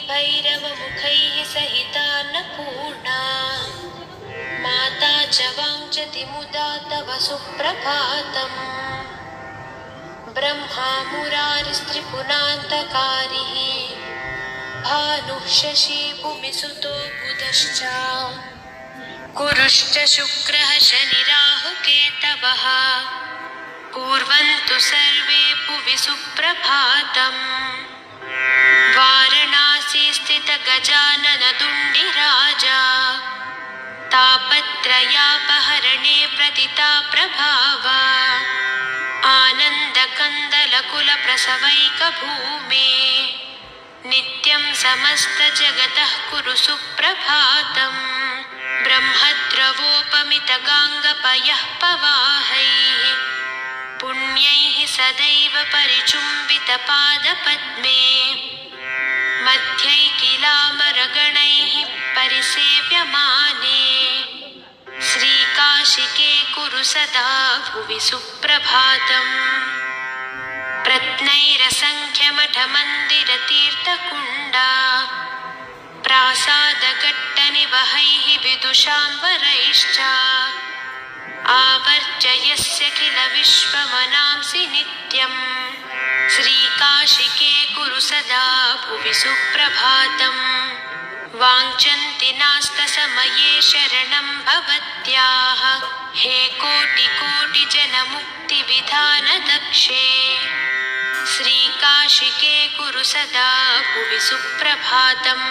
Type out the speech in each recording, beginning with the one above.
भैरवमुखैः सहितान्नपूर्णा माता च वाञ्छति मुदा तव सुप्रभातम् ब्रह्मा मुरारिस्त्रिपुरान्तकारिः भानुः शशी भूमिसुतो बुधश्च गुरुश्च शुक्रः शनिराहुकेतवः कुर्वन्तु सर्वे भुवि सुप्रभातम् वाराणसी स्थित गजानन दुण्डिराजा तापत्रयापहरणे प्रथिता प्रभावा आनन्दकन्दलकुलप्रसवैकभूमे नित्यं समस्तजगतः कुरु सुप्रभातम् ब्रह्मद्रवोपमितगाङ्गपयः पवाहैः पुण्यैः सदैव परिचुम्बितपादपद्मे मध्यैकिलामरगणैः परिसेव्यमाने श्रीकाशिके कुरु सदा भुवि सुप्रभातम् रत्नैरसङ्ख्यमठमन्दिरतीर्थकुण्डा प्रासादघट्टनिवहैः विदुषाम्बरैश्च आवर्जयस्य किल विश्वमनांसि नित्यम् श्रीकाशिके कुरु सदा भुवि सुप्रभातम् वाञ्छन्ति नास्तसमये शरणं भवत्याः हे कोटिकोटिजनमुक्तिविधानदक्षे श्रीकाशिके कुरु सदा भुवि सुप्रभातम्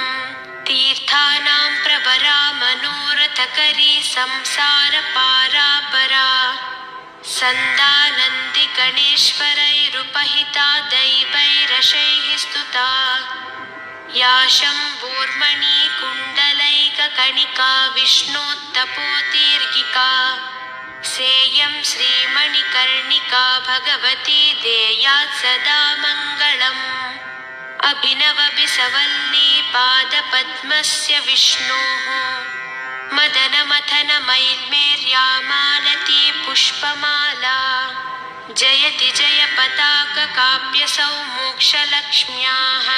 तीर्थानां प्रवरा मनोरथकरी संसारपारापरा सन्दानन्दिगणेश्वरैरुपहिता दैवैरशैः स्तुता या शम्भोर्मणिकुण्डलैककणिका विष्णोत्तपोदीर्घिका सेयं श्रीमणिकर्णिका भगवती देयात् सदा मङ्गलम् अभिनवबिसवल्ली पादपद्मस्य विष्णोः मदनमथनमैल्मेर्यामालती पुष्पमाला जयति जयपताककाव्यसौ मोक्षलक्ष्म्याः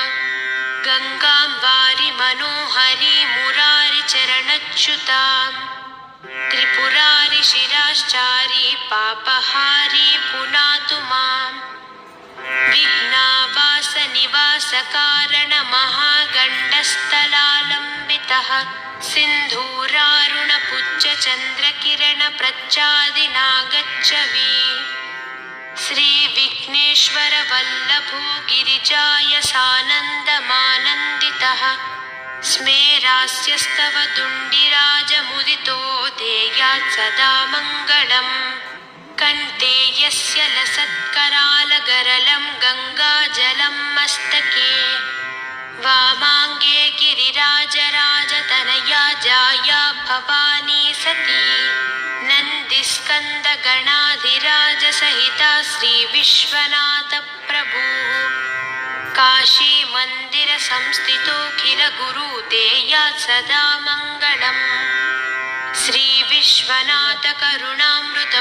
गङ्गां वारि मनोहरी मुरारिचरणच्युताम् त्रिपुरारि शिराश्चारी पापहारी पुनातु माम् विघ्नावासनिवासकारणमहागण्डस्थलालम्बितः सिन्धूरारुणपुज्जचन्द्रकिरणप्रच्छादिनागच्छवि श्रीविघ्नेश्वरवल्लभो गिरिजायसानन्दमानन्दितः स्मेरास्यस्तव दुण्डिराजमुदितो देयात् सदा मङ्गलम् कण्ठे यस्य लसत्करालगरलं गङ्गाजलं मस्तके वामाङ्गे गिरिराजराजतनया जाया भवानी सती नन्दिस्कन्दगणाधिराजसहिता श्रीविश्वनाथप्रभुः काशीमन्दिरसंस्थितोऽखिल गुरुदेयात् सदा मङ्गलम्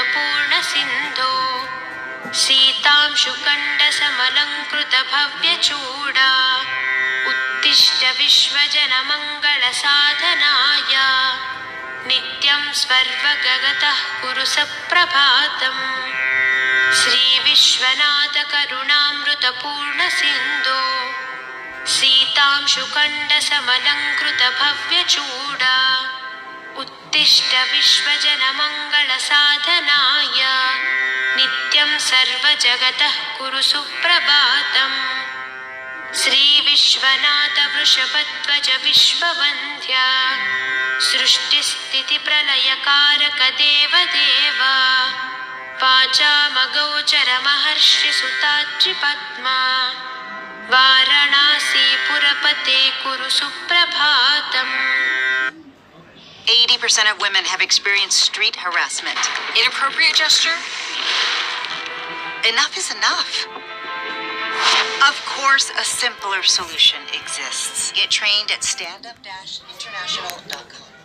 श्रीविश्वनाथकरुणामृतपूर्णसिन्धो सीतांशुकण्डसमलङ्कृतभव्यचूडा उत्तिष्ठ विश्वजनमङ्गलसाधनाय नित्यं स्वर्वगतः कुरु सप्रभातम् श्रीविश्वनाथकरुणामृतपूर्णसिन्धो सीतांशुकण्डसमलङ्कृतभव्यचूडा उत्तिष्ठ विश्वजनमङ्गलसाधनाय नित्यं सर्वजगतः कुरु सुप्रभातम् श्रीविश्वनाथवृषभध्वज विश्ववन्द्या सृष्टिस्थितिप्रलयकारक देवदेव वाचामगोचरमहर्षिसुताच्युपद्मा वाराणसीपुरपते कुरु सुप्रभातम् 80% of women have experienced street harassment. Inappropriate gesture? Enough is enough. Of course, a simpler solution exists. Get trained at standup-international.com.